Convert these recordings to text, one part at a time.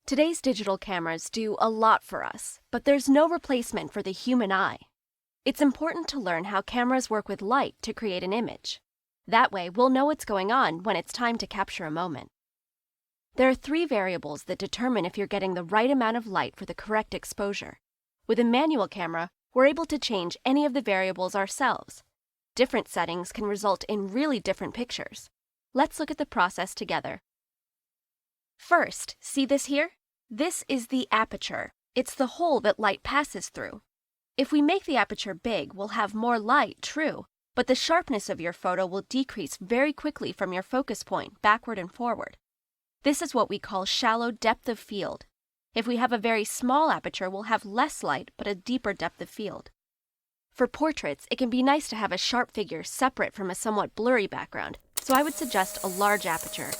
Today's digital cameras do a lot for us, but there's no replacement for the human eye. It's important to learn how cameras work with light to create an image. That way, we'll know what's going on when it's time to capture a moment. There are 3 variables that determine if you're getting the right amount of light for the correct exposure. With a manual camera, we're able to change any of the variables ourselves. Different settings can result in really different pictures. Let's look at the process together. First, see this here? This is the aperture. It's the hole that light passes through. If we make the aperture big, we'll have more light, true, but the sharpness of your photo will decrease very quickly from your focus point, backward and forward. This is what we call shallow depth of field. If we have a very small aperture, we'll have less light, but a deeper depth of field. For portraits, it can be nice to have a sharp figure separate from a somewhat blurry background, so I would suggest a large aperture.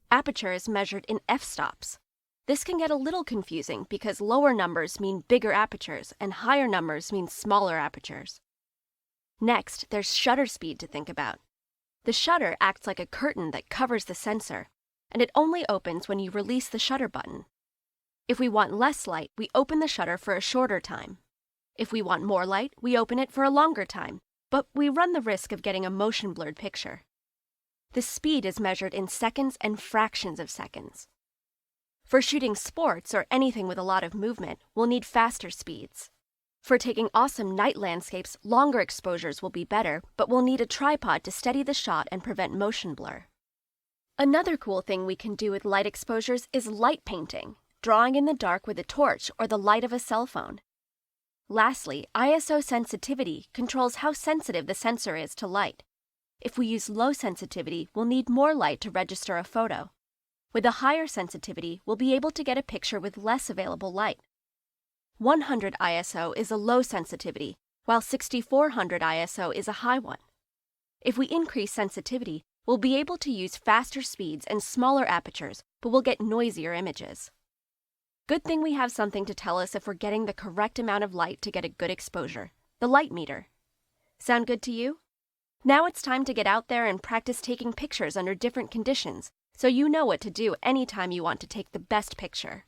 Aperture is measured in f-stops. This can get a little confusing because lower numbers mean bigger apertures and higher numbers mean smaller apertures. Next, there's shutter speed to think about. The shutter acts like a curtain that covers the sensor, and it only opens when you release the shutter button. If we want less light, we open the shutter for a shorter time. If we want more light, we open it for a longer time, but we run the risk of getting a motion-blurred picture. The speed is measured in seconds and fractions of seconds. For shooting sports or anything with a lot of movement, we'll need faster speeds. For taking awesome night landscapes, longer exposures will be better, but we'll need a tripod to steady the shot and prevent motion blur. Another cool thing we can do with light exposures is light painting, drawing in the dark with a torch or the light of a cell phone. Lastly, ISO sensitivity controls how sensitive the sensor is to light. If we use low sensitivity, we'll need more light to register a photo. With a higher sensitivity, we'll be able to get a picture with less available light. 100 ISO is a low sensitivity, while 6400 ISO is a high one. If we increase sensitivity, we'll be able to use faster speeds and smaller apertures, but we'll get noisier images. Good thing we have something to tell us if we're getting the correct amount of light to get a good exposure, the light meter. Sound good to you? Now it's time to get out there and practice taking pictures under different conditions, so you know what to do anytime you want to take the best picture.